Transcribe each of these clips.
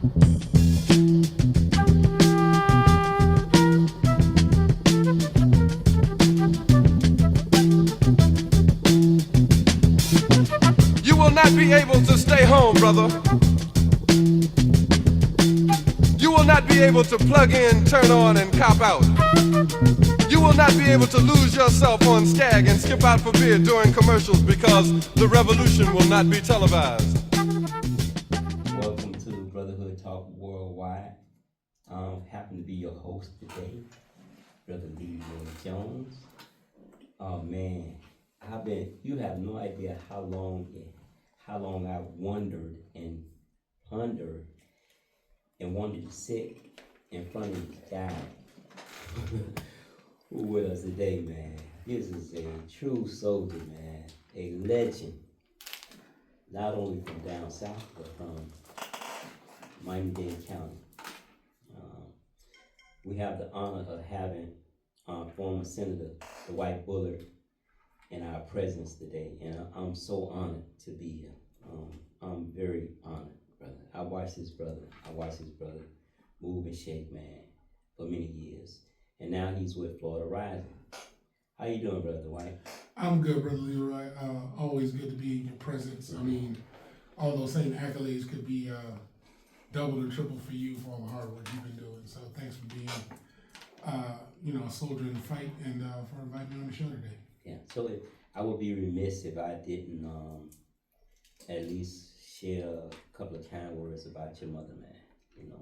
You will not be able to stay home, brother. You will not be able to plug in, turn on, and cop out. You will not be able to lose yourself on Skag and skip out for beer during commercials because the revolution will not be televised. Welcome to Brotherhood Talk Worldwide. Happen to be your host today, Brother Leroy Jones. Oh man, you have no idea how long I've wondered and pondered and wanted to sit in front of this guy who with us today, man. This is a true soldier, man, a legend, not only from down south, but from Miami-Dade County. We have the honor of having former Senator Dwight Bullard in our presence today, and I'm so honored to be here. I'm very honored, brother. I watched his brother move and shake, man, for many years, and now he's with Florida Rising. How you doing, brother Dwight? I'm good, brother Leroy. Always good to be in your presence. I mean, all those same accolades could be double or triple for you for all the hard work you've been doing. So thanks for being, a soldier in the fight, and for inviting me on the show today. Yeah. So I would be remiss if I didn't at least share a couple of kind words about your mother, man.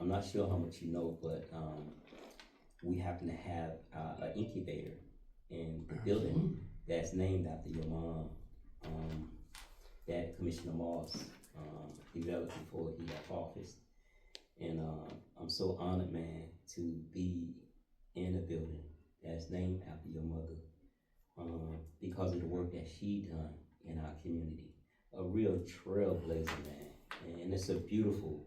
I'm not sure how much you know, but we happen to have an incubator in the building that's named after your mom, that Commissioner Moss developed before he left office. And I'm so honored, man, to be in a building that's named after your mother because of the work that she done in our community. A real trailblazer, man. And it's a beautiful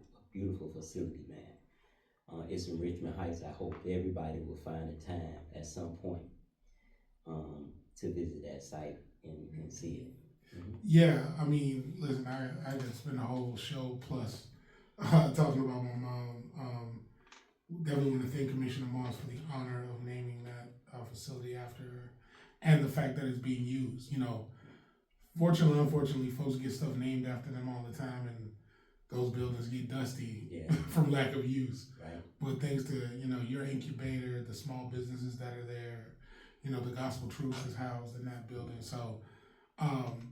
facility, man. It's in Richmond Heights. I hope everybody will find a time at some point to visit that site and see it. Mm-hmm. Yeah, I mean, listen, I could spend a whole show plus talking about my mom. Definitely want to thank Commissioner Moss for the honor of naming that facility after her, and the fact that it's being used. Fortunately, unfortunately, folks get stuff named after them all the time, and those buildings get dusty from lack of use. Right. But thanks to your incubator, the small businesses that are there, the Gospel Truth is housed in that building. So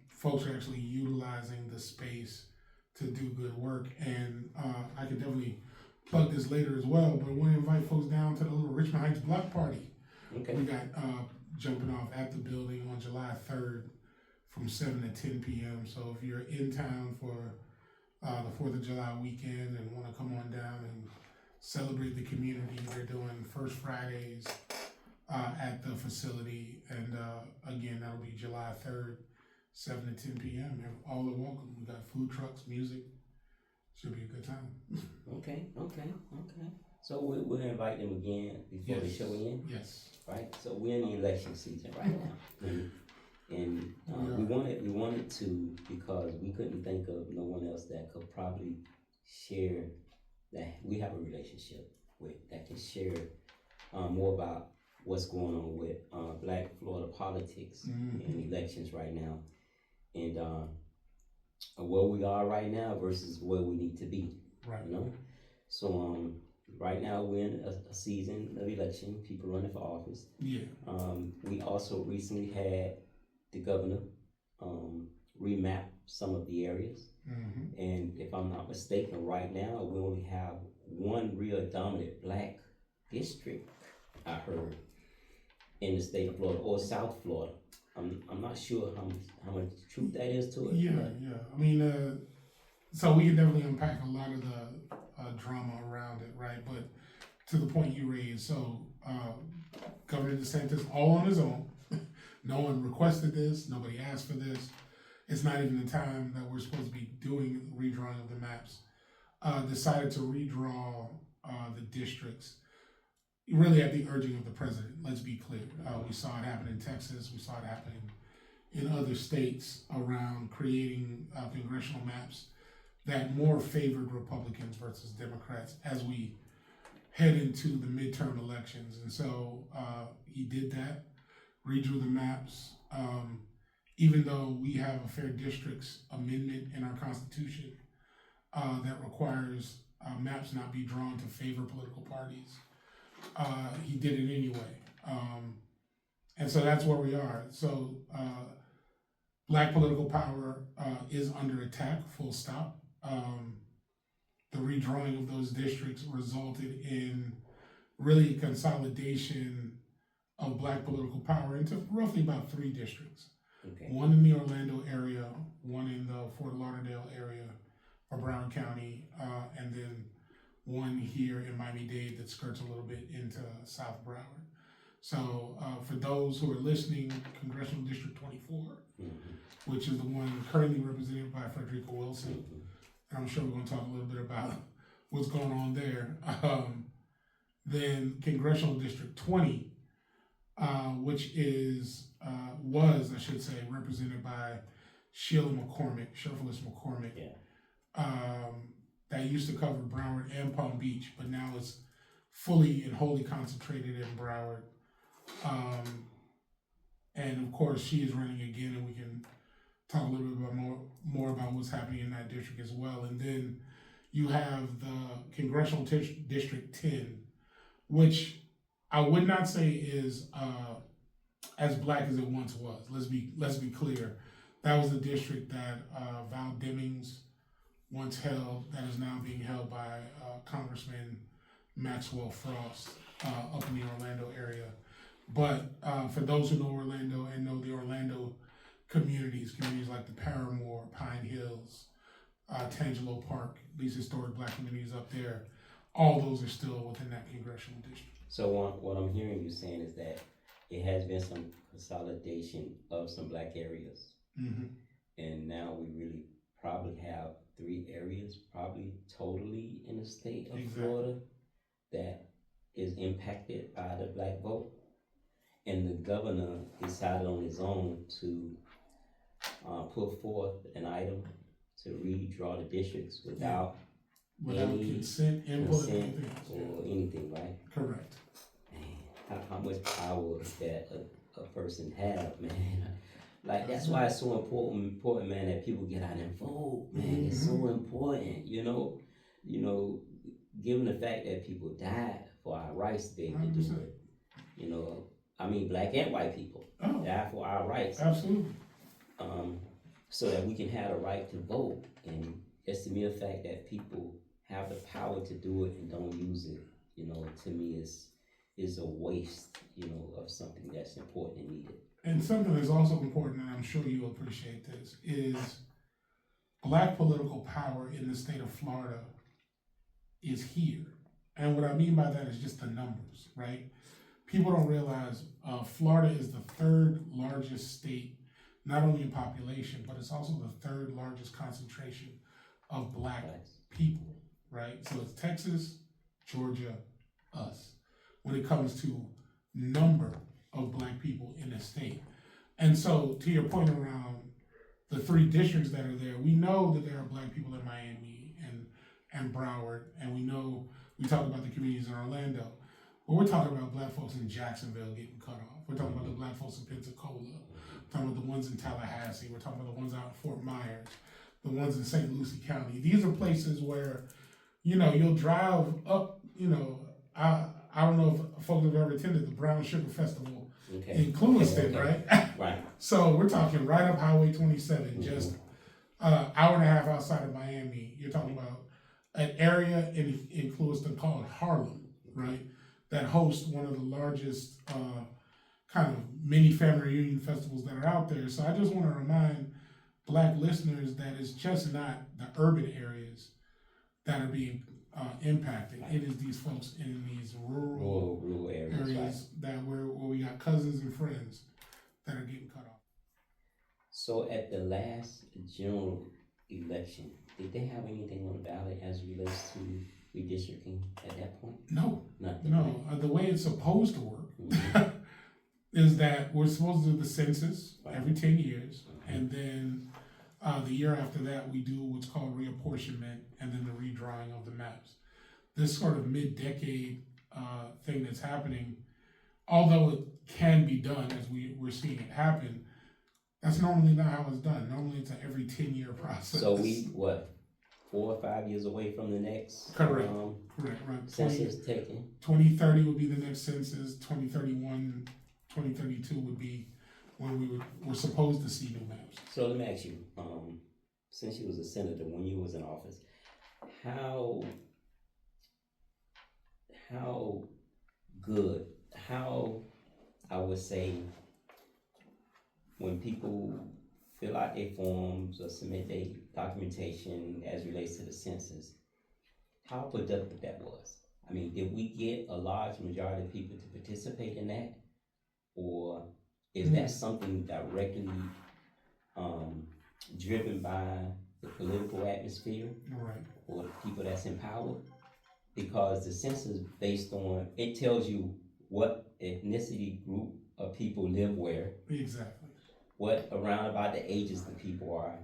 folks are actually utilizing the space to do good work, and I could definitely plug this later as well, but I want to invite folks down to the little Richmond Heights block party. Okay. We got jumping off at the building on July 3rd from 7 to 10 p.m. So if you're in town for the 4th of July weekend and want to come on down and celebrate the community, they're doing First Fridays at the facility, and again, that'll be July 3rd, 7 to 10 p.m. All are welcome. We got food trucks, music. Should be a good time. Okay. So we'll invite them again before the show ends. Yes. Right. So we're in the election season right now, and we wanted to because we couldn't think of no one else that could probably share that we have a relationship with, that can share more about what's going on with Black Florida politics and elections right now, and where we are right now versus where we need to be. Right. So right now we're in a season of election, people running for office. Yeah. We also recently had the governor remap some of the areas. Mm-hmm. And if I'm not mistaken, right now we only have one real dominant Black district, I heard, in the state of Florida or South Florida. I'm not sure how much truth that is to it. Yeah. I mean, so we can definitely unpack a lot of the drama around it, right? But to the point you raised, so Governor DeSantis, all on his own. No one requested this. Nobody asked for this. It's not even the time that we're supposed to be doing redrawing of the maps. Decided to redraw the districts really at the urging of the president. Let's be clear. We saw it happen in Texas. We saw it happening in other states around creating congressional maps that more favored Republicans versus Democrats as we head into the midterm elections. And so he did that, redrew the maps. Even though we have a fair districts amendment in our Constitution that requires maps not be drawn to favor political parties, he did it anyway. And so that's where we are. So Black political power is under attack, full stop. The redrawing of those districts resulted in really consolidation of Black political power into roughly about 3 districts. Okay. One in the Orlando area, one in the Fort Lauderdale area of Broward County, and then one here in Miami-Dade that skirts a little bit into South Broward. So for those who are listening, Congressional District 24, which is the one currently represented by Frederica Wilson, and I'm sure we're going to talk a little bit about what's going on there. Then Congressional District 20, which was, I should say, represented by Sheila McCormick, Sheriff McCormick. Yeah. That used to cover Broward and Palm Beach, but now it's fully and wholly concentrated in Broward. And of course, she is running again, and we can talk a little bit about more about what's happening in that district as well. And then you have the Congressional District 10, which I would not say is as Black as it once was. Let's be clear. That was the district that Val Demings once held, that is now being held by Congressman Maxwell Frost up in the Orlando area. But for those who know Orlando and know the Orlando communities like the Paramore, Pine Hills, Tangelo Park, these historic Black communities up there, all those are still within that congressional district. So what I'm hearing you saying is that it has been some consolidation of some Black areas. Mm-hmm. And now we really probably have 3 areas, probably totally in the state of Florida, that is impacted by the Black vote. And the governor decided on his own to put forth an item to redraw the districts without any consent, input, or anything, right? Correct. Man, how much power that a person have, man. Like, that's why it's so important, man, that people get out and vote, man. Mm-hmm. It's so important, you know, given the fact that people died for our rights to be able to do it, you know, I mean, Black and white people died for our rights. Absolutely. So that we can have the right to vote. And just the mere fact that people have the power to do it and don't use it, you know, to me is a waste, you know, of something that's important and needed. And something that's also important, and I'm sure you'll appreciate this, is Black political power in the state of Florida is here. And what I mean by that is just the numbers, right? People don't realize Florida is the 3rd largest state, not only in population, but it's also the 3rd largest concentration of Black people, right? So it's Texas, Georgia, us, when it comes to number of Black people in the state. And so to your point around the 3 districts that are there, we know that there are Black people in Miami and Broward, and we talk about the communities in Orlando, but we're talking about Black folks in Jacksonville getting cut off. We're talking about the Black folks in Pensacola. We're talking about the ones in Tallahassee. We're talking about the ones out in Fort Myers, the ones in St. Lucie County. These are places where, you know, you'll drive up, you know, I don't know if folks have ever attended the Brown Sugar Festival in Clewiston, right? Right. So we're talking right up Highway 27, just hour and a half outside of Miami. You're talking about an area in Clewiston called Harlem, right? That hosts one of the largest kind of mini family reunion festivals that are out there. So I just want to remind Black listeners that it's just not the urban areas that are being impacted. It is these folks in these rural areas that where we got cousins and friends that are getting cut off. So at the last general election, did they have anything on the ballot as it relates to redistricting at that point? No. Nothing. No. The way it's supposed to work is that we're supposed to do the census every 10 years, and then The year after that, we do what's called reapportionment and then the redrawing of the maps. This sort of mid-decade thing that's happening, although it can be done as we're seeing it happen, that's normally not how it's done. Normally it's an every 10-year process. So we, 4 or 5 years away from the next Correct, right. census taken? 2030 would be the next census. 2031, 2032 would be when we're supposed to see new maps. So let me ask you, since you was a senator when you was in office, how good, I would say, when people fill out their forms or submit their documentation as relates to the census, how productive that was? I mean, did we get a large majority of people to participate in that? Or is that something directly driven by the political atmosphere or the people that's in power? Because the census based on, it tells you what ethnicity group of people live where. Exactly. What around about the ages the people are,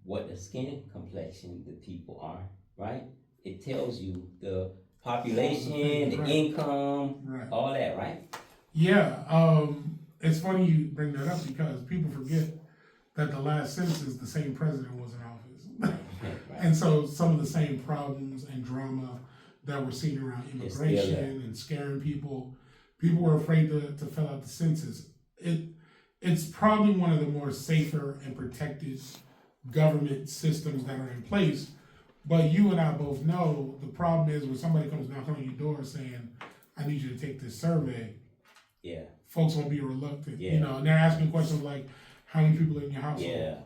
what the skin complexion the people are, right? It tells you the population, the income, all that, right? Yeah, it's funny you bring that up because people forget that the last census, the same president was in office. Right. And so some of the same problems and drama that we're seeing around immigration and scaring people were afraid to fill out the census. It's probably one of the more safer and protected government systems that are in place. But you and I both know the problem is when somebody comes knocking on your door saying, I need you to take this survey, folks will be reluctant. You know, and they're asking questions like, how many people are in your household?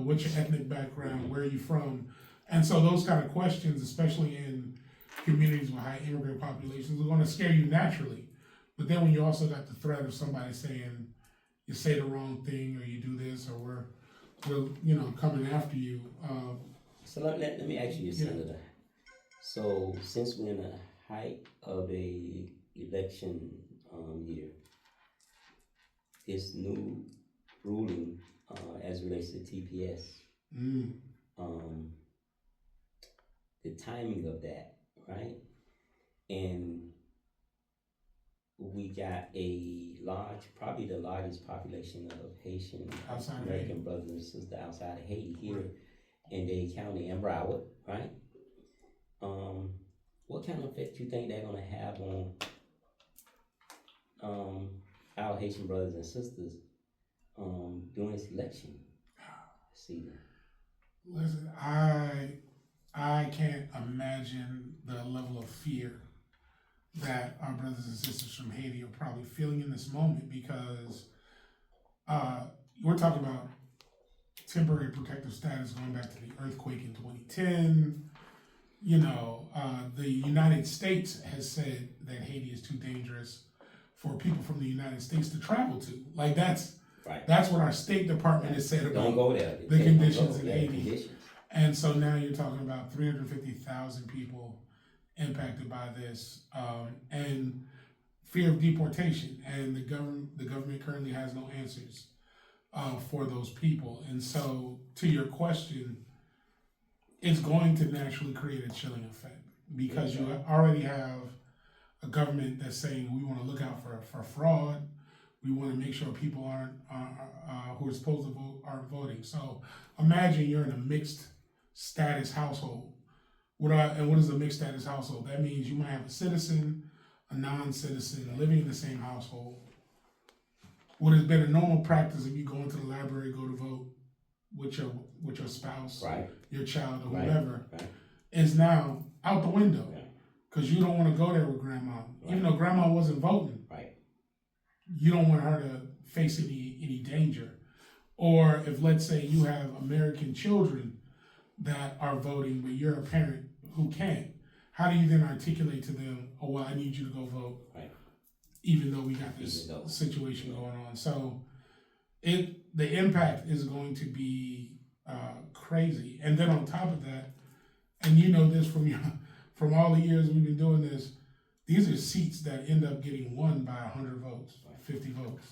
What's your ethnic background? Where are you from? And so those kind of questions, especially in communities with high immigrant populations, are going to scare you naturally. But then when you also got the threat of somebody saying you say the wrong thing or you do this or we're coming after you. So let me ask you, Senator. So since we're in the height of a election year, this new ruling as it relates to TPS, the timing of that, right? And we got a probably the largest population of Haitian American brothers and sisters outside of Haiti here in Dade County and Broward, right? What kind of effect do you think they're gonna have on our Haitian brothers and sisters during this election season? Listen, I can't imagine the level of fear that our brothers and sisters from Haiti are probably feeling in this moment because we're talking about temporary protective status going back to the earthquake in 2010. The United States has said that Haiti is too dangerous for people from the United States to travel to. Like that's what our State Department has said about Don't go there. The conditions in Haiti. And so now you're talking about 350,000 people impacted by this, and fear of deportation, and the government currently has no answers for those people. And so, to your question, it's going to naturally create a chilling effect because you already have a government that's saying we want to look out for fraud. We want to make sure people who are supposed to vote aren't voting. So imagine you're in a mixed status household. What is a mixed status household? That means you might have a citizen, a non-citizen living in the same household. What has been a normal practice if you go into the library, go to vote with your spouse, your child, or whoever, is now out the window because you don't want to go there with grandma, even though grandma wasn't voting. You don't want her to face any danger. Or if, let's say, you have American children that are voting, but you're a parent who can't, how do you then articulate to them, oh, well, I need you to go vote, even though we got this situation going on? So the impact is going to be crazy. And then on top of that, and you know this from all the years we've been doing this, these are seats that end up getting won by 100 votes, 50 votes.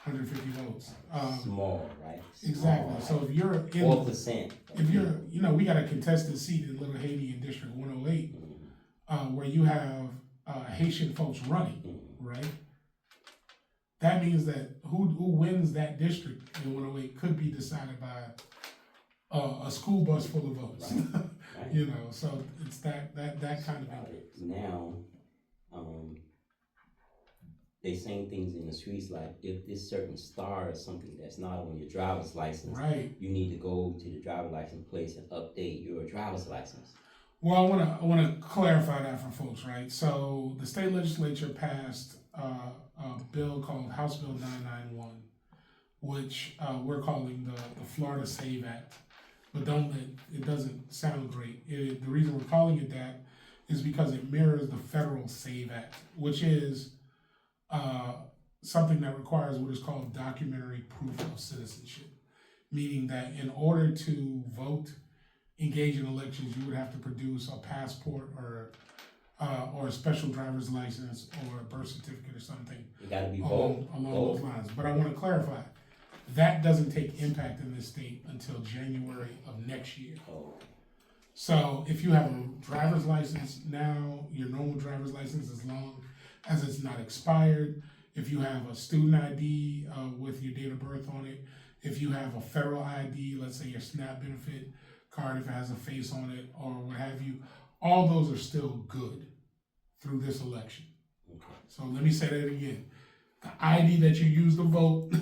150 votes. Small, right? Exactly. Small, So right? if you're in, 4%. if you're, we got a contested seat in Little Haiti in District 108, where you have Haitian folks running, right? That means that who wins that district in 108 could be decided by a school bus full of votes. Right. Right. So it's that kind of impact. Now, they saying things in the streets like, if this certain star or something that's not on your driver's license, Right. you need to go to the driver's license place and update your driver's license. Well, I want to clarify that for folks, right? So the state legislature passed a bill called House Bill 991, which we're calling the Florida Save Act. But it doesn't sound great. The reason we're calling it that is because it mirrors the federal Save Act, which is something that requires what is called documentary proof of citizenship, meaning that in order to vote, engage in elections, you would have to produce a passport or a special driver's license or a birth certificate or something. You got to be along those lines. But I want to clarify, that doesn't take impact in this state until January of next year. Oh. So if you have a driver's license now, your normal driver's license, as long as it's not expired, if you have a student ID with your date of birth on it, if you have a federal ID, let's say your SNAP benefit card, if it has a face on it or what have you, all those are still good through this election. Okay. So let me say that again. The ID that you used to vote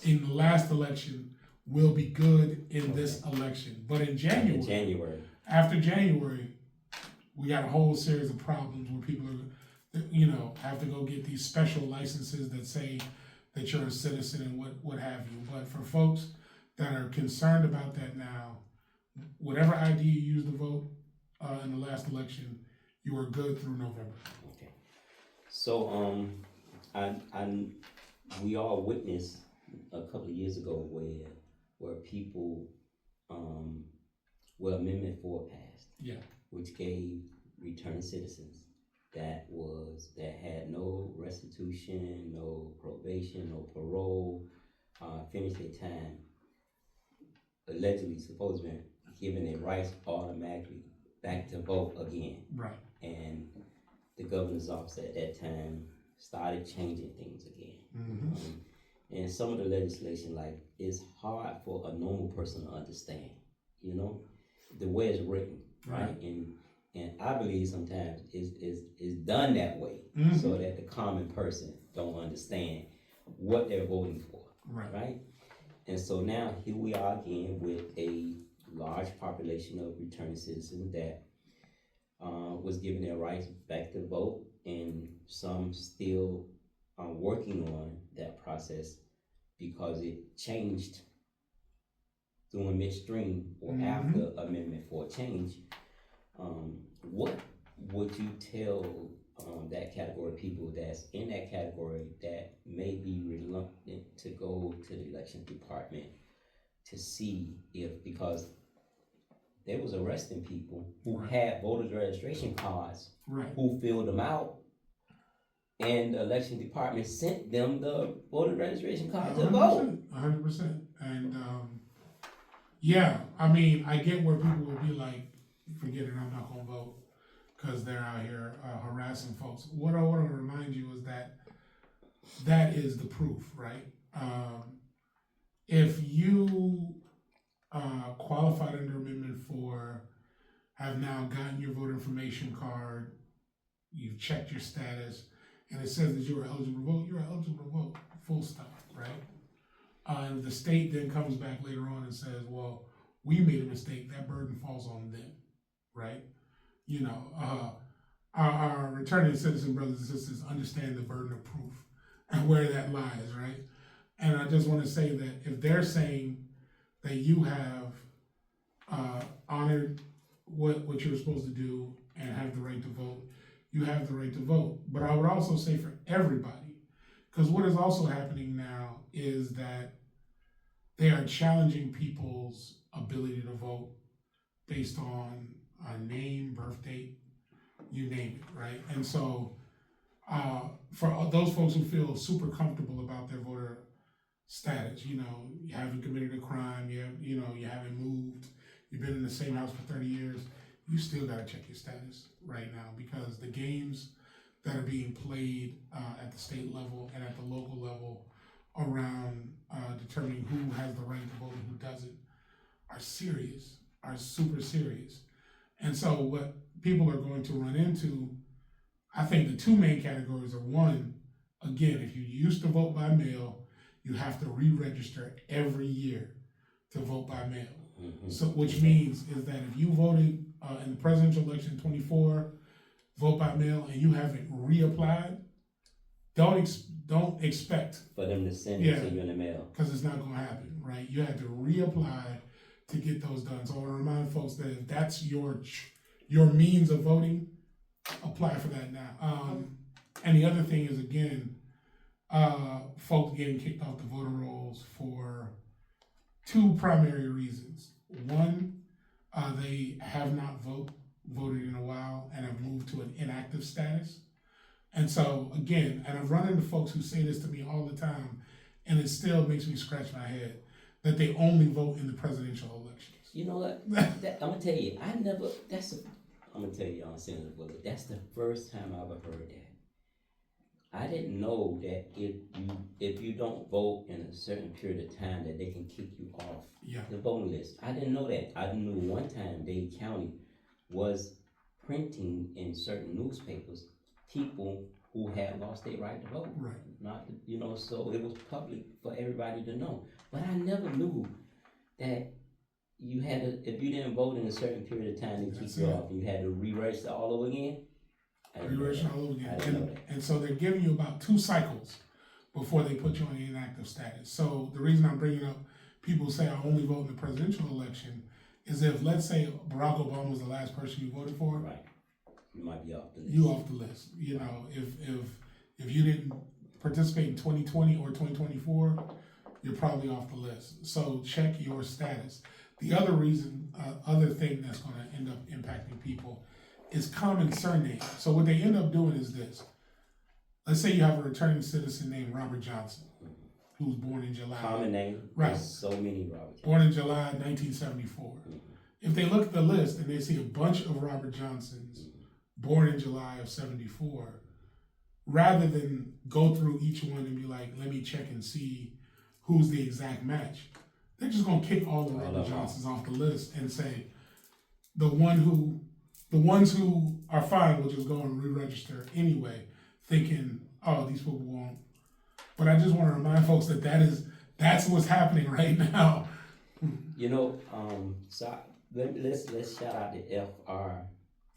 in the last election will be good in this election. But in January, after January, we got a whole series of problems where people are, have to go get these special licenses that say that you're a citizen and what have you. But for folks that are concerned about that now, whatever ID you used to vote in the last election, you are good through November. Okay. So we all witnessed a couple of years ago where people Amendment 4 passed. Yeah. Which gave returning citizens that had no restitution, no probation, no parole, finished their time, allegedly supposedly given their rights automatically back to vote again. Right. And the governor's office at that time started changing things again. Mm-hmm. And some of the legislation, like, it's hard for a normal person to understand, the way it's written, right? And I believe sometimes it's done that way, mm-hmm. so that the common person don't understand what they're voting for, right? And so now here we are again with a large population of returning citizens that was given their rights back to vote, and some still working on that process because it changed during midstream or mm-hmm. after Amendment 4 change. What would you tell that category of people that's in that category that may be reluctant to go to the election department to see because they was arresting people who had voters registration cards, who filled them out, and the election department sent them the voter registration card to vote. 100%. And yeah, I mean, I get where people would be like, forget it, I'm not going to vote because they're out here harassing folks. What I want to remind you is that is the proof, right? If you qualified under Amendment 4, have now gotten your voter information card, you've checked your status, and it says that you are eligible to vote, you're eligible to vote, full stop, right? And the state then comes back later on and says, well, we made a mistake, that burden falls on them, right? Our returning citizen brothers and sisters understand the burden of proof and where that lies, right? And I just want to say that if they're saying that you have honored what you're supposed to do and have the right to vote, you have the right to vote. But I would also say for everybody, because what is also happening now is that they are challenging people's ability to vote based on a name, birth date, you name it, right? And so for those folks who feel super comfortable about their voter status. You haven't committed a crime. You haven't moved. You've been in the same house for 30 years. You still got to check your status right now, because the games that are being played at the state level and at the local level around determining who has the right to vote and who doesn't are serious, are super serious. And so what people are going to run into, I think the two main categories are, one, again, if you used to vote by mail, you have to re-register every year to vote by mail. So, which means is that if you voted in the presidential election 24, vote by mail, and you haven't reapplied, don't expect for them to send it to you in the mail, because it's not going to happen, right? You have to reapply to get those done. So I want to remind folks that if that's your means of voting, apply for that now. And the other thing is, again, folks getting kicked off the voter rolls for two primary reasons. One, they have not voted in a while and have moved to an inactive status. And so, again, and I've run into folks who say this to me all the time, and it still makes me scratch my head, that they only vote in the presidential elections. You know what? I'm gonna tell you, I'm gonna tell you, Senator Bullard, that's the first time I ever heard that. I didn't know that if you don't vote in a certain period of time, that they can kick you off the voting list. I didn't know that. I knew one time Dade County was printing in certain newspapers people who had lost their right to vote. Right. Not, so it was public for everybody to know. But I never knew that you had to, if you didn't vote in a certain period of time, they kick you off, and you had to re-register all over again. Re-register all over again. And so they're giving you about 2 cycles before they put you on inactive status. So the reason I'm bringing up people say I only vote in the presidential election is if, let's say, Barack Obama was the last person you voted for, right, you might be off the list. You off the list. If you didn't participate in 2020 or 2024, you're probably off the list. So check your status. The other reason, other thing that's going to end up impacting people is common surname. So what they end up doing is this. Let's say you have a returning citizen named Robert Johnson, who was born in July. Common name. Right. There's so many Robert Johnsons. Born in July 1974. If they look at the list and they see a bunch of Robert Johnsons born in July of 74, rather than go through each one and be like, let me check and see who's the exact match, they're just going to kick all the Robert Johnsons off the list and say, the ones who are fine will just go and re-register anyway, thinking, oh, these people won't. But I just want to remind folks that that's what's happening right now. So let's shout out to FR,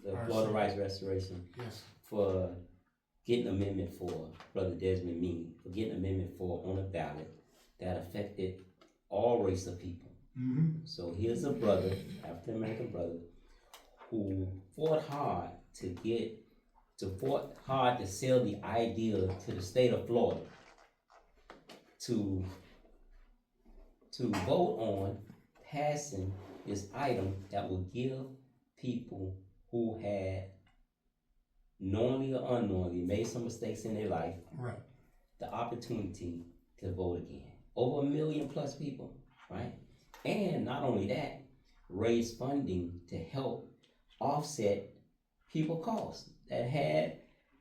the Florida Rights Restoration, for getting amendment for Brother Desmond Meany, for getting amendment for on a ballot that affected all race of people. So here's a brother, African American brother, who fought hard to sell the idea to the state of Florida to vote on passing this item that will give people who had knowingly or unknowingly made some mistakes in their life the opportunity to vote again. Over 1 million plus people, right? And not only that, raise funding to help offset people costs that had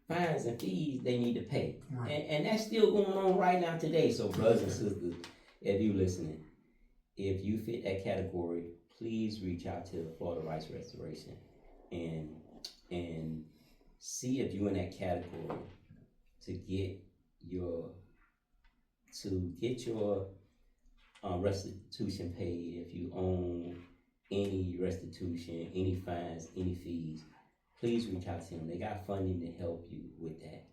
fines and fees they need to pay. And that's still going on right now today. So brothers and sisters, if you listening, if you fit that category, please reach out to the Florida Rights Restoration and see if you're in that category to get your restitution paid. If you own any restitution, any fines, any fees, please reach out to them. They got funding to help you with that,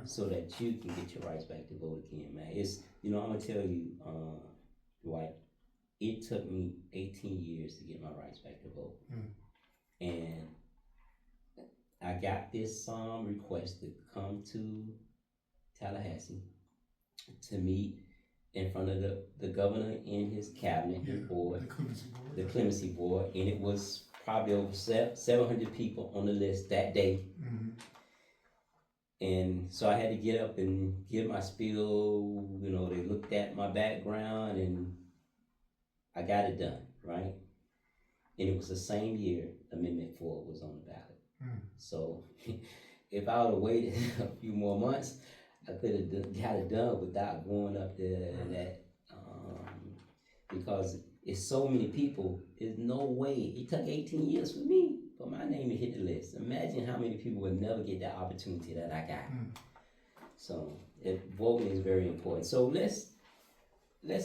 so that you can get your rights back to vote again, man. It's, I'm gonna tell you, Dwight, it took me 18 years to get my rights back to vote. And I got this request to come to Tallahassee to meet in front of the governor and his cabinet, his board, the clemency board, and it was probably over 700 people on the list that day. And so I had to get up and give my spiel. You know, they looked at my background and I got it done, right? And it was the same year Amendment 4 was on the ballot. So if I would have waited a few more months, I could have got it done without going up there and that. Because it's so many people, there's no way. It took 18 years for me for my name to hit the list. Imagine how many people would never get that opportunity that I got. So voting is very important. So let's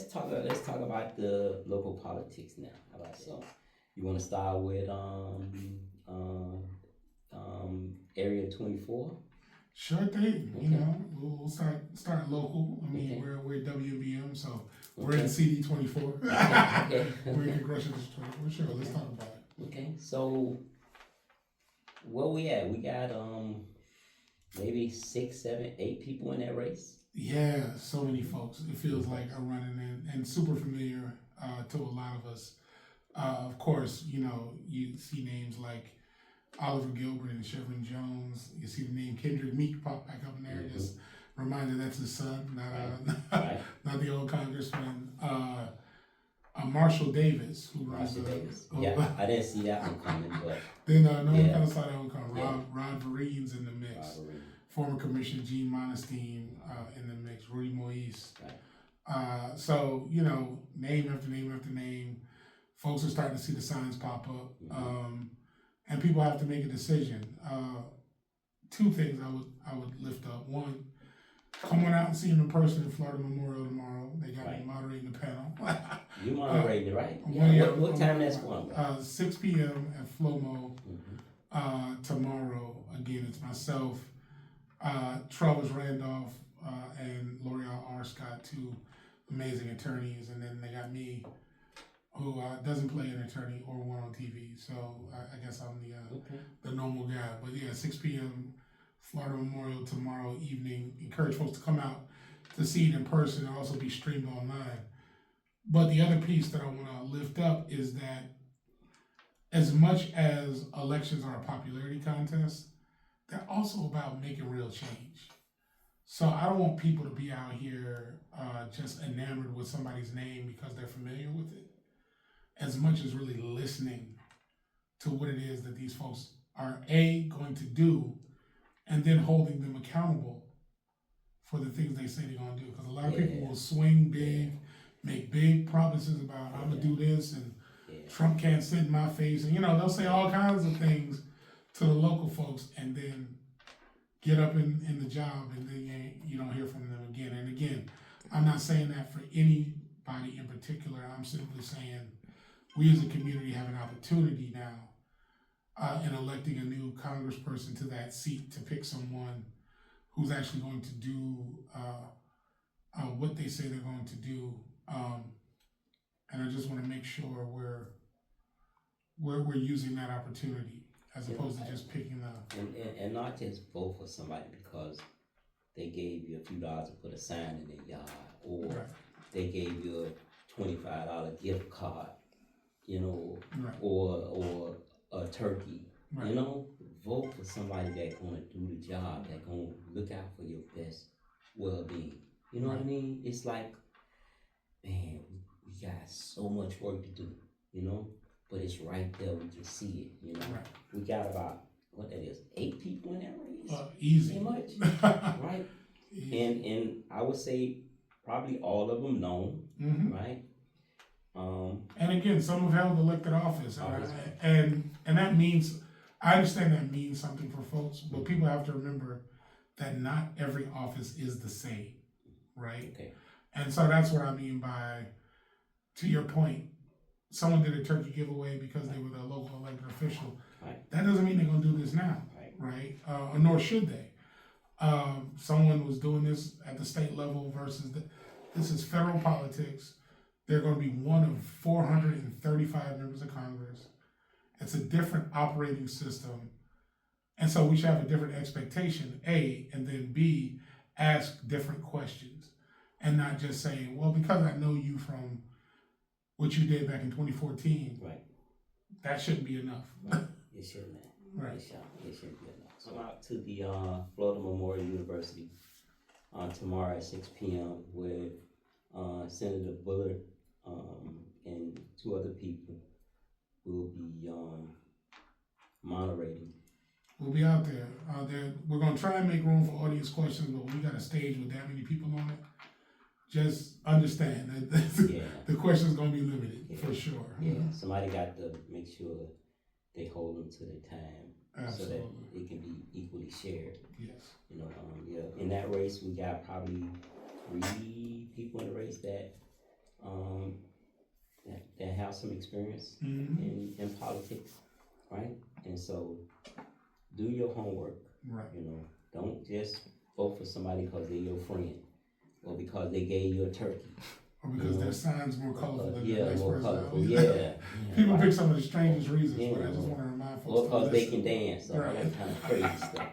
talk about the local politics now. How about so? You want to start with Area 24? Sure thing. Okay. You know, we'll start local. I mean, Okay. we're WMBM, so we're Okay. in CD 24. Okay. We're in Congressional District 24. Sure, let's talk about it. Okay. So where we at? We got maybe 6, 7, 8 people in that race. Yeah, so many folks. It feels like are running in and super familiar to a lot of us. Of course, you know, you see names like Oliver Gilbert and Chevron Jones. You see the name Kendrick Meek pop back up in there. Just reminder that's his son, not the old congressman. Marshall Davis, who runs Yeah, I didn't see that one coming, but then no one kind of saw that one coming. Yeah. Rod Vereen's in the mix. Former Commissioner Gene Monestein in the mix. Rudy Moise. So you know, name after name after name. Folks are starting to see the signs pop up, and people have to make a decision. 2 things I would lift up. One, come on out and see him in person at Florida Memorial tomorrow. They got me moderating the panel. You moderating it, right? Yeah. What time that's going? 6 p.m. at FLOMO tomorrow. Again, it's myself, Travis Randolph, and L'Oreal R. Scott, 2 amazing attorneys, and then they got me, who doesn't play an attorney or one on TV. So I guess I'm the normal guy. But yeah, 6 p.m. Florida Memorial tomorrow evening. Encourage folks to come out to see it in person and also be streamed online. But the other piece that I want to lift up is that as much as elections are a popularity contest, they're also about making real change. So I don't want people to be out here just enamored with somebody's name because they're familiar with it, as much as really listening to what it is that these folks are going to do, and then holding them accountable for the things they say they're going to do. Because a lot of people will swing big, make big promises about I'm going to do this, and Trump can't sit in my face. And, you know, they'll say all kinds of things to the local folks and then get up in the job, and then you don't hear from them again. And again, I'm not saying that for anybody in particular. I'm simply saying we as a community have an opportunity now in electing a new congressperson to that seat to pick someone who's actually going to do what they say they're going to do. And I just want to make sure we're using that opportunity as opposed to just picking the... And not just vote for somebody because they gave you a few dollars to put a sign in their yard, or they gave you a $25 gift card, you know, or a turkey. You know, vote for somebody that's going to do the job, that's going to look out for your best well-being. You know what I mean? It's like, man, we got so much work to do, you know, but it's right there. We can see it, you know. We got about, what that is, 8 people in that race? Easy. Pretty much, right? Easy. And I would say probably all of them known, right? And again, some have held elected office, and that means, I understand that means something for folks, but people have to remember that not every office is the same, right? Okay. And so that's what I mean by, to your point, someone did a turkey giveaway because they were the local elected official. That doesn't mean they're going to do this now, right? Nor should they. Someone was doing this at the state level versus this is federal politics. They're going to be one of 435 members of Congress. It's a different operating system. And so we should have a different expectation, A, and then B, ask different questions. And not just say, well, because I know you from what you did back in 2014, that shouldn't be enough. It shouldn't. Right. It shouldn't be enough. come out to the Florida Memorial University tomorrow at 6 p.m. where Senator Bullard and 2 other people will be moderating. We'll be out there. We're gonna try and make room for audience questions, but we got a stage with that many people on it. Just understand that the question's gonna be limited for sure. Yeah, somebody got to make sure they hold them to their time. Absolutely. So that it can be equally shared. Yes. You know, in that race we got probably 3 people in the race that have some experience in politics, right? And so do your homework. Right. You know, don't just vote for somebody because they're your friend or because they gave you a turkey. Or because their sign's more colorful than the next more person. colorful. Yeah. People pick some of the strangest reasons, but I just want to remind folks. Or because they can dance, or right. that kind of crazy stuff.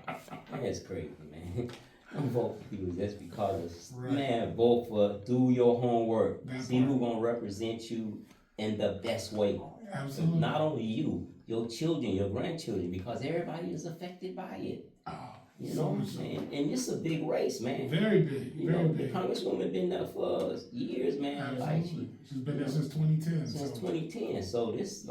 That's crazy, man. Don't vote for people just because. Right. Man, vote for, do your homework. That See part. who's gonna represent you in the best way. Absolutely. Not only you, your children, your grandchildren, because everybody is affected by it. Oh, You know what I'm saying? And it's a big race, man. very big, You very know, big. the Congresswoman been there for years, man. Absolutely. Like She's been there since 2010. since 2010. So this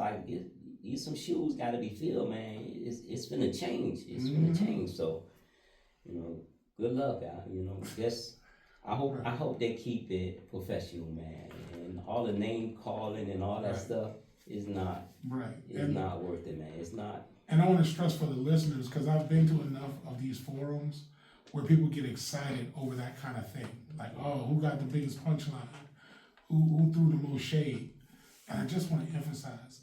these some shoes got to be filled, man. It's finna change. It's finna change. So, you know, good luck out. You know, just I hope they keep it professional, man. And all the name calling and all that stuff is not not worth it, man. It's not. And I want to stress for the listeners, because I've been to enough of these forums where people get excited over that kind of thing. Like, oh, who got the biggest punchline? Who threw the most shade? And I just want to emphasize,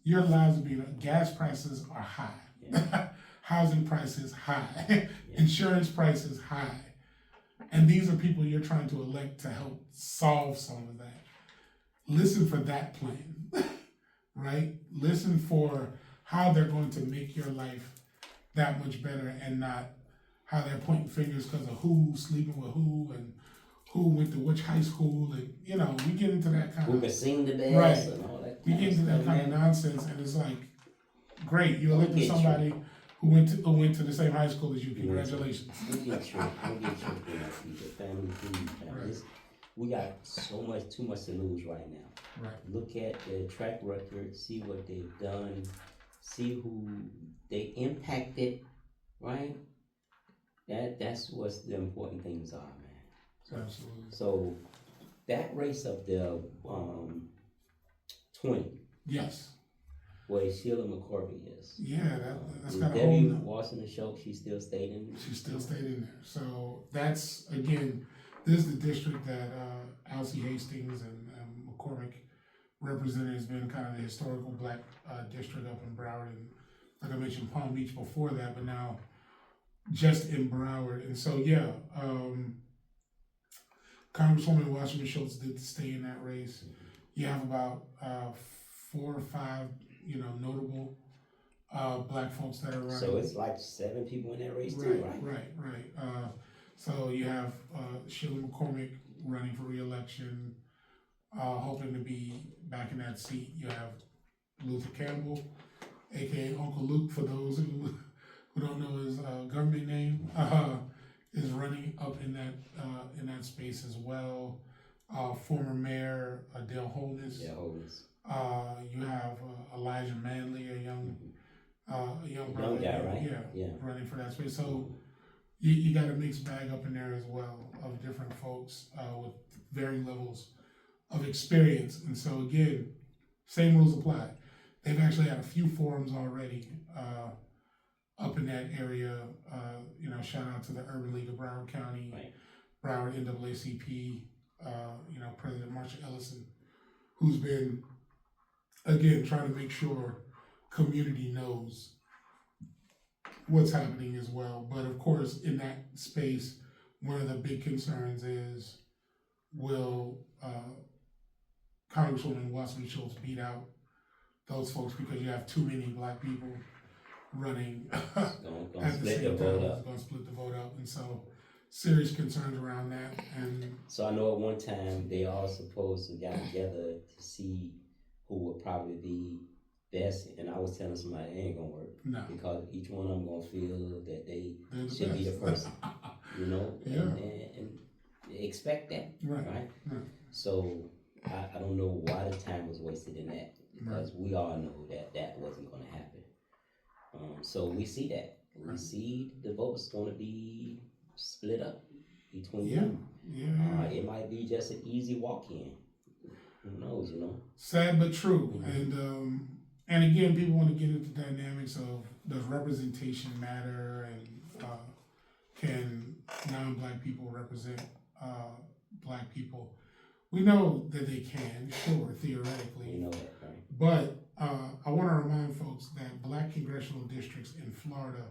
your lives will be, gas prices are high. Housing prices high. Insurance prices high. And these are people you're trying to elect to help solve some of that. Listen for that plan, right? Listen for how they're going to make your life that much better, and not how they're pointing fingers because of who's sleeping with who and who went to which high school, and you know, we get into that kind Who of can sing the best and all that. we get into that kind of nonsense, and it's like, great, you elected somebody who went to the same high school as you. Congratulations. We get tricked. Family food, family. We got too much to lose right now. Right. Look at their track record, see what they've done, see who they impacted, right? That's what the important things are, man. Absolutely. So that race up there, 20. Yes. Where Sheila McCorvey is. Yeah, that's got a Debbie whole. Washington Show, she still stayed in. She still stayed in there. So that's, again, this is the district that Alcee Hastings and McCormick represented. Has been kind of the historical black district up in Broward, and like I mentioned, Palm Beach before that, but now just in Broward. And so Congresswoman Washington Schultz did stay in that race. You have about 4 or 5, notable black folks that are running. So it's like 7 people in that race too, right? Right. So you have Sheila McCormick running for re-election, hoping to be back in that seat. You have Luther Campbell, aka Uncle Luke, for those who don't know his government name, is running up in that space as well. Former Mayor Dale Holness. Yeah, Holness. You have Elijah Manley, a young young guy, right? Yeah, running for that space. So you got a mixed bag up in there as well of different folks with varying levels of experience. And so again, same rules apply. They've actually had a few forums already up in that area. Shout out to the Urban League of Broward County, right. Broward NAACP, President Marsha Ellison, who's been, again, trying to make sure community knows what's happening as well. But of course, in that space, one of the big concerns is, will Congresswoman Washington Schultz beat out those folks, because you have too many black people running at the same time. It's going to split the vote up. And so serious concerns around that. And so I know at one time they all supposed to get together to see who would probably be best, and I was telling somebody it ain't gonna work. No. Because each one of them gonna feel that They're the should be the best. person, you know, Yeah. and expect that, right? So I don't know why the time was wasted in that, because we all know that that wasn't gonna happen. So we see that. We see the votes gonna be split up between them. It might be just an easy walk-in. Who knows, you know? Sad but true. And again, people want to get into dynamics of, does representation matter, and can non-black people represent black people? We know that they can, sure, theoretically. We know that, right? But I want to remind folks that black congressional districts in Florida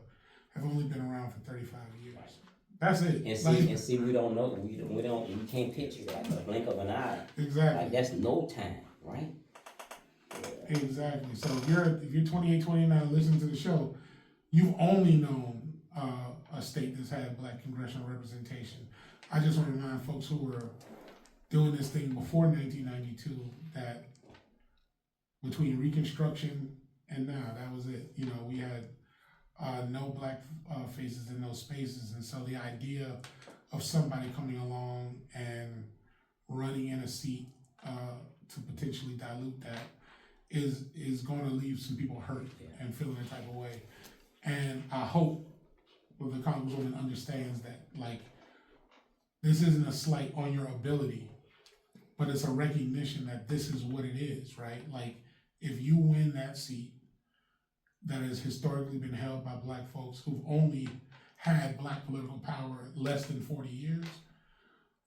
have only been around for 35 years. Right. That's it. And see, we don't know. We can't picture like a blink of an eye. Exactly. Like that's no time, right? Exactly. So if you're 28, 29, listening to the show, you've only known a state that's had black congressional representation. I just want to remind folks who were doing this thing before 1992 that between Reconstruction and now, that was it. You know, we had no black faces in those spaces, and so the idea of somebody coming along and running in a seat to potentially dilute that is going to leave some people hurt and feeling a type of way. And I hope the Congresswoman understands that, like, this isn't a slight on your ability, but it's a recognition that this is what it is, right? Like, if you win that seat that has historically been held by black folks who've only had black political power less than 40 years,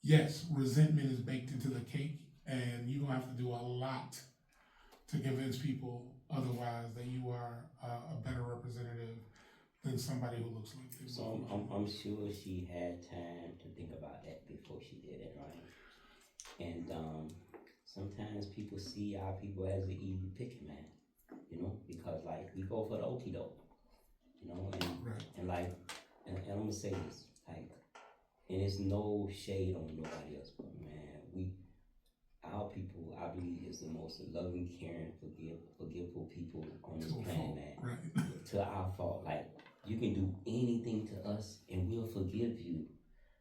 yes, resentment is baked into the cake, and you're gonna have to do a lot to convince people otherwise that you are a better representative than somebody who looks like this. So I'm sure she had time to think about that before she did it, right? And sometimes people see our people as the easy picking, man. You know, because like we go for the okie doke, you know, and like, and I'm gonna say this, like, and it's no shade on nobody else, but man, our people, I believe, is the most loving, caring, forgiveful people on this planet, man. Right. To our fault, like you can do anything to us, and we'll forgive you.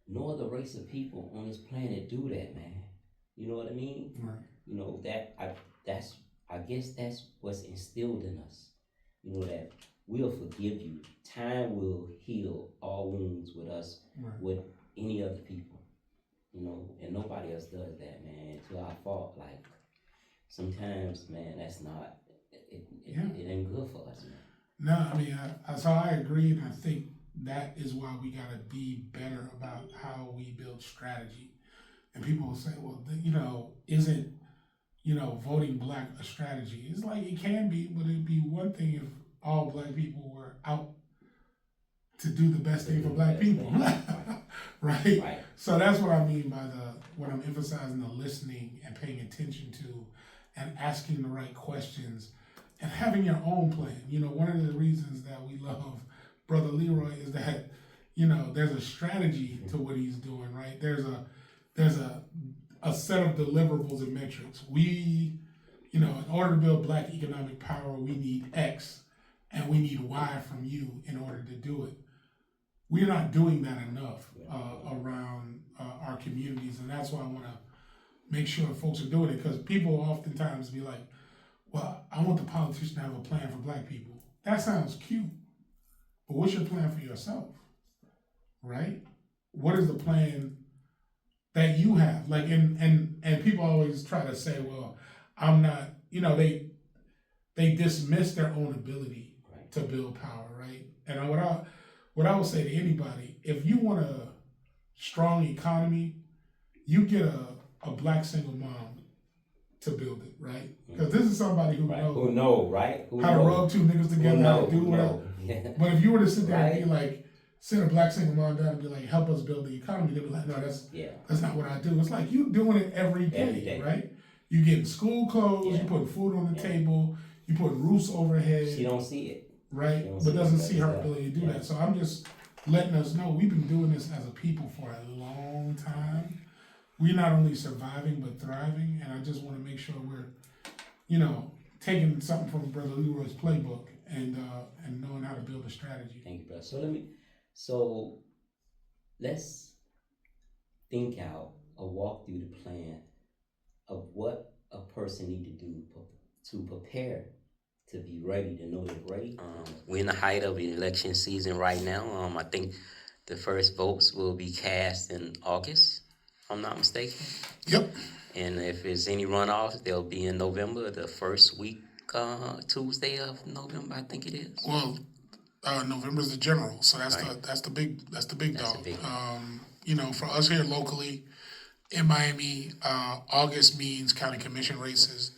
No other race of people on this planet do that, man. You know what I mean? Right. You know I guess that's what's instilled in us. You know, that we'll forgive you. Time will heal all wounds with us, with any other people. You know, and nobody else does that, man. To our fault, like sometimes, man, that's not. It ain't good for us, man. No, I mean, so I agree, and I think that is why we gotta be better about how we build strategy. And people will say, well, you know, isn't, you know, voting black a strategy? It's like, it can be, but it'd be one thing if all black people were out to do the best thing for black people. Right? So that's what I mean by when I'm emphasizing the listening and paying attention to and asking the right questions and having your own plan. You know, one of the reasons that we love Brother Leroy is that, you know, there's a strategy to what he's doing, right? There's a set of deliverables and metrics. We, you know, in order to build black economic power, we need X and we need Y from you in order to do it. We're not doing that enough around our communities, and that's why I want to make sure folks are doing it, because people oftentimes be like, well, I want the politician to have a plan for black people. That sounds cute, but what's your plan for yourself, right? What is the plan that you have? Like, and people always try to say, well, I'm not, you know, they dismiss their own ability to build power, right? And what I would say to anybody, if you want a strong economy, you get a black single mom to build it, right? Because this is somebody who knows how to rub two niggas together, how to do whatever. But if you were to sit there and be like, sit a black single mom down and be like, help us build the economy, they'd be like, no, that's not what I do. It's like you doing it every day, right? You getting school clothes, you putting food on the table, you putting roofs overhead. She don't see it. Right? But doesn't see her ability to do that. So I'm just letting us know we've been doing this as a people for a long time. We're not only surviving, but thriving. And I just want to make sure we're, you know, taking something from Brother Leroy's playbook and knowing how to build a strategy. Thank you, brother. So let's think out or walk through the plan of what a person need to do to prepare to be ready, to know they're ready. We're in the height of election season right now. I think the first votes will be cast in August, if I'm not mistaken. Yep. And if there's any runoffs, they'll be in November, the first week, Tuesday of November, I think it is. Well, November's the general, so that's Right. the big dog. the big You know, for us here locally in Miami, August means county commission races,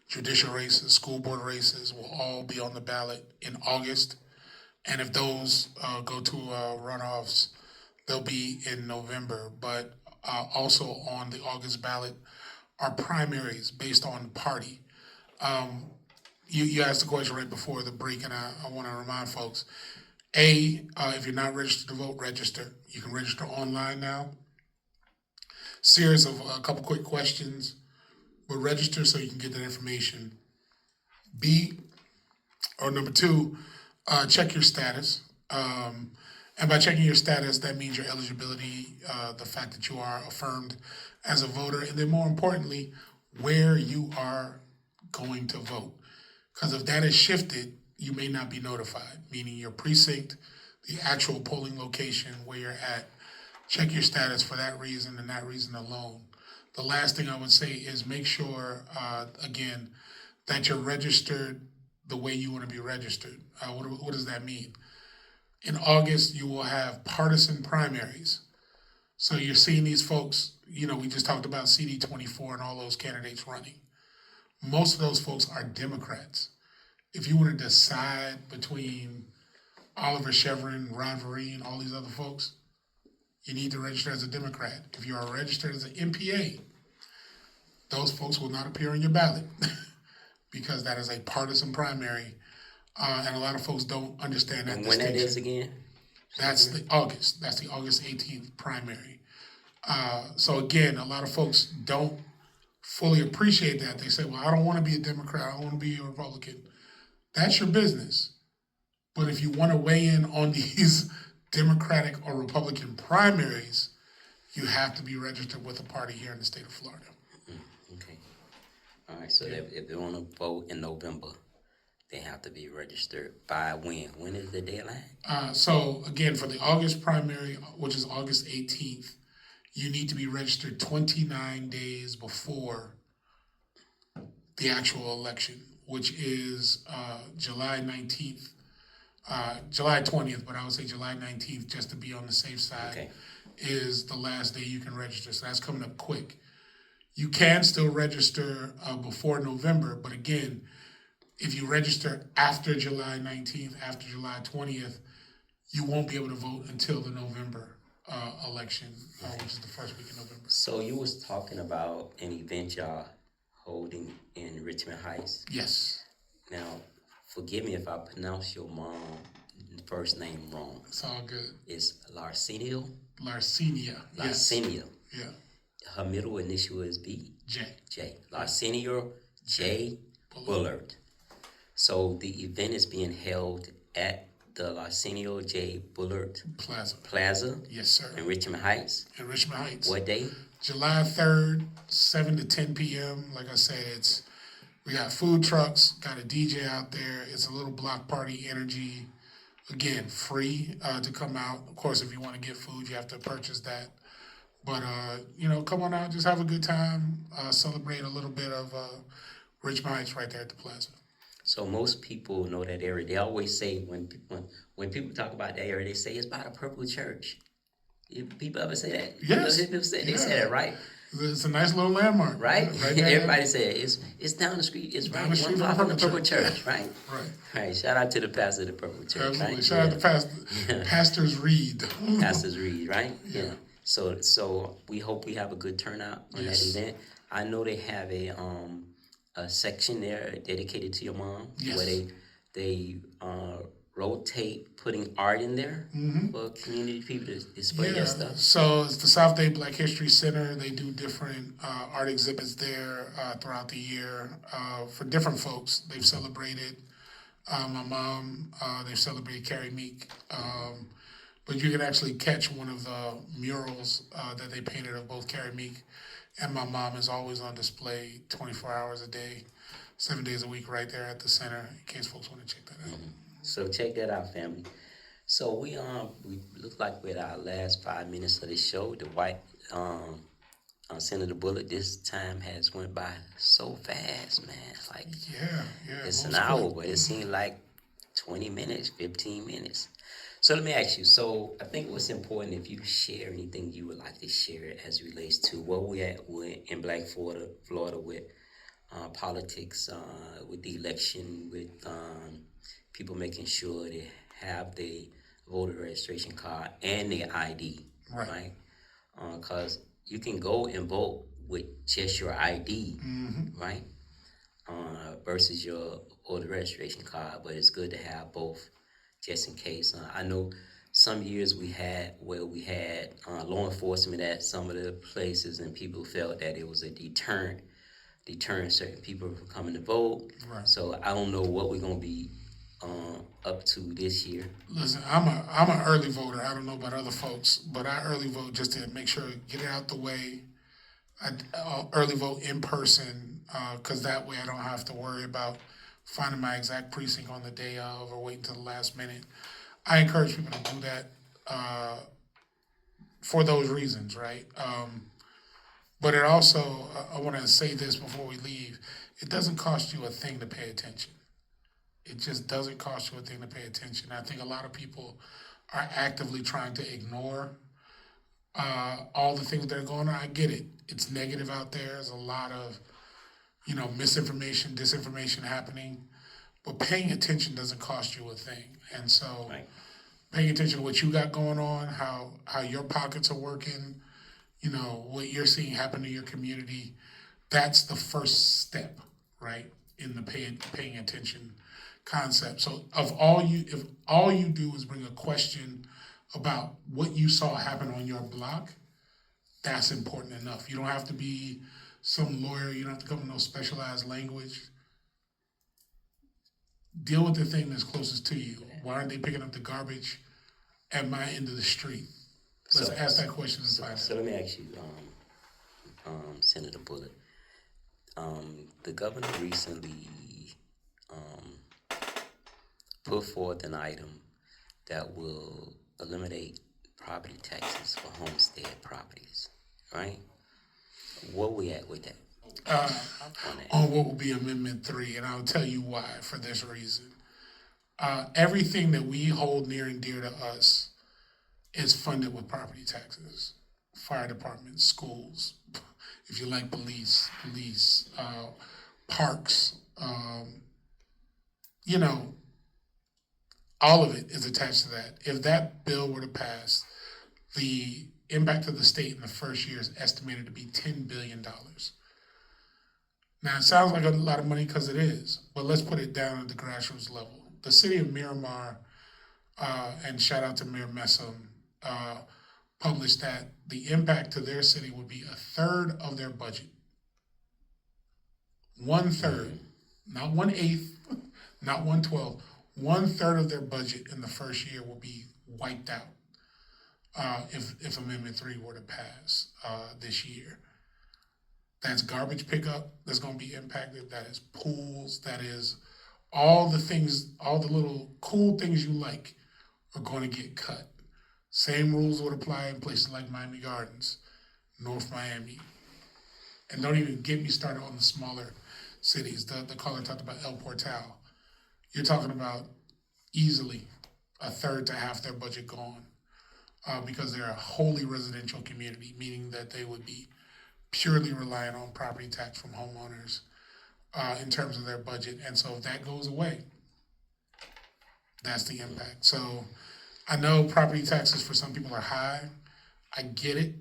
judicial races, school board races will all be on the ballot in August. And if those go to runoffs, they'll be in November. But also on the August ballot are primaries based on party. You asked the question right before the break, and I want to remind folks, if you're not registered to vote, register. You can register online now. Series of a couple quick questions, but register so you can get that information. Number two, check your status. And by checking your status, that means your eligibility, the fact that you are affirmed as a voter, and then more importantly, where you are going to vote. Because if that is shifted, you may not be notified, meaning your precinct, the actual polling location where you're at. Check your status for that reason and that reason alone. The last thing I would say is make sure, again, that you're registered the way you want to be registered. What does that mean? In August, you will have partisan primaries. So you're seeing these folks, you know, we just talked about CD24 and all those candidates running. Most of those folks are Democrats. If you want to decide between Oliver Chevron, Ron Vereen, all these other folks, you need to register as a Democrat. If you are registered as an MPA, those folks will not appear on your ballot because that is a partisan primary. And a lot of folks don't understand that. And when that is again? That's the August 18th primary. So again, a lot of folks don't fully appreciate that. They say, well, I don't want to be a Democrat. I don't want to be a Republican. That's your business. But if you want to weigh in on these Democratic or Republican primaries, you have to be registered with a party here in the state of Florida. Okay. All right. So if they want to vote in November, they have to be registered by when? When is the deadline? So again, for the August primary, which is August 18th, you need to be registered 29 days before the actual election, which is July 19th, July 20th, but I would say July 19th, just to be on the safe side, Okay. is the last day you can register. So that's coming up quick. You can still register before November, but again, if you register after July 19th, after July 20th, you won't be able to vote until the November election, which is the first week in November. So you was talking about an event y'all holding in Richmond Heights. Yes. Now, forgive me if I pronounce your mom's first name wrong. It's all good. It's Larsenio? Larcenia. Yes. Larsenio. Yeah. Her middle initial is B. J. Larsenio J. Bullard. So the event is being held at the Larsenio J. Bullard Plaza Yes, sir. in Richmond Heights. In Richmond Heights. What day? July 3rd, 7 to 10 p.m. Like I said, we got food trucks, got a DJ out there. It's a little block party energy. Again, free to come out. Of course, if you want to get food, you have to purchase that. But, come on out, just have a good time, celebrate a little bit of Richmond Heights right there at the plaza. So most people know that area. They always say when people talk about that area, they say it's by the Purple Church. People ever say that? Yes. People say, they say that, right? It's a nice little landmark. Right? there. Everybody says it's down the street. It's Down right the street one block from from the Purple Purple Church. Church, right? Right. Right. Shout out to the pastor of the Purple Church, Absolutely. right? Shout out to Pastors Reed. Pastors Reed, right? Yeah. So we hope we have a good turnout on Yes. that event. I know they have a section there dedicated to your mom, Yes. where they rotate putting art in there for community people to display their stuff? So it's the South Day Black History Center. They do different art exhibits there throughout the year for different folks. They've celebrated my mom. They've celebrated Carrie Meek. But you can actually catch one of the murals that they painted of both Carrie Meek and my mom is always on display 24 hours a day, 7 days a week right there at the center in case folks want to check that out. So check that out, family. So we look like we're at our last 5 minutes of the show. Dwight, Senator Bullard, this time has went by so fast, man. Like it's an hour, but it seemed like 20 minutes, 15 minutes. So let me ask you. So I think what's important, if you share anything you would like to share as it relates to where we at in Black Florida with politics, with the election, with people making sure they have the voter registration card and their ID, right? Because you can go and vote with just your ID, right? Versus your voter registration card, but it's good to have both just in case. I know some years we had law enforcement at some of the places, and people felt that it was a deterring certain people from coming to vote. Right. So I don't know what we're gonna be up to this year. Listen, I'm an early voter. I don't know about other folks, but I early vote just to make sure get it out the way. I early vote in person because that way I don't have to worry about finding my exact precinct on the day of or waiting till the last minute. I encourage people to do that for those reasons, right? But it also, I want to say this before we leave, it doesn't cost you a thing to pay attention. It just doesn't cost you a thing to pay attention. I think a lot of people are actively trying to ignore all the things that are going on. I get it. It's negative out there. There's a lot of, misinformation, disinformation happening. But paying attention doesn't cost you a thing. And so paying attention to what you got going on, how your pockets are working, what you're seeing happen to your community, that's the first step, right, in the paying attention concept. So if all you do is bring a question about what you saw happen on your block, that's important enough. You don't have to be some lawyer. You don't have to come with no specialized language. Deal with the thing that's closest to you. Why aren't they picking up the garbage at my end of the street? Let's ask that question and find out. So let me ask you, Senator Bullard. The governor recently put forth an item that will eliminate property taxes for homestead properties, right? Where we at with that? On what will be Amendment 3, and I'll tell you why, for this reason. Everything that we hold near and dear to us is funded with property taxes. Fire departments, schools, if you like police, parks, all of it is attached to that. If that bill were to pass, the impact of the state in the first year is estimated to be $10 billion. Now, it sounds like a lot of money because it is, but let's put it down at the grassroots level. The city of Miramar, and shout out to Mayor Messam, published that the impact to their city would be 1/3 of their budget. 1/3, not 1/8, not 1/12. 1/3 of their budget in the first year will be wiped out if Amendment 3 were to pass this year. That's garbage pickup that's going to be impacted. That is pools. That is all the things, all the little cool things you like are going to get cut. Same rules would apply in places like Miami Gardens, North Miami. And don't even get me started on the smaller cities. The caller talked about El Portal. You're talking about easily 1/3 to half their budget gone because they're a wholly residential community, meaning that they would be purely reliant on property tax from homeowners in terms of their budget. And so if that goes away, that's the impact. So I know property taxes for some people are high. I get it.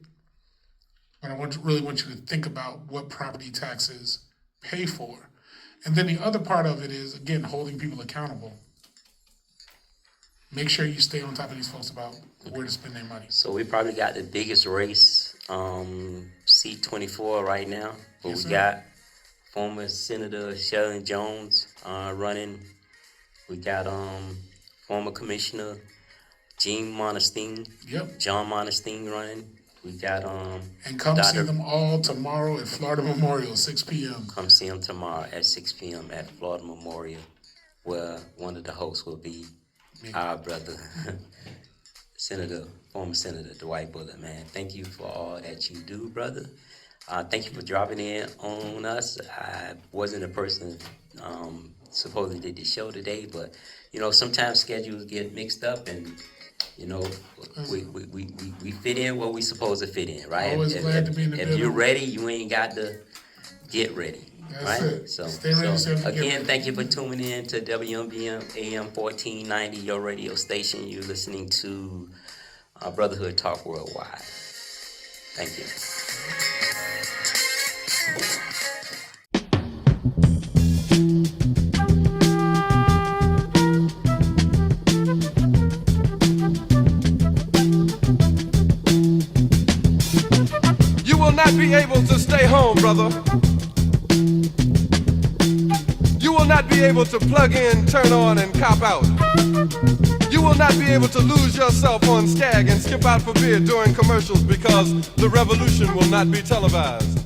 But I really want you to think about what property taxes pay for. And then the other part of it is, again, holding people accountable. make sure you stay on top of these folks about where to spend their money. So we probably got the biggest race, C24 right now. But Yes, we sir. got former Senator Sheldon Jones running. We got former Commissioner John Monestein running. We got And come see Dr. them all tomorrow at Florida Memorial, 6 p.m. Come see him tomorrow at 6 p.m. at Florida Memorial, where one of the hosts will be our brother, former Senator Dwight Bullard. Man, thank you for all that you do, brother. Thank you for dropping in on us. I wasn't the person supposedly did the show today, but sometimes schedules get mixed up, and we fit in what we supposed to fit in, right? Always glad to be in the If building. you're ready, you ain't got to get ready. That's Right? it. So, Stay ready, so so get again, ready. thank you for tuning in to WMBM AM 1490, your radio station. You're listening to Brotherhood Talk Worldwide. Thank you. You will not be able to stay home, brother. You will not be able to plug in, turn on, and cop out. You will not be able to lose yourself on Skag and skip out for beer during commercials because the revolution will not be televised.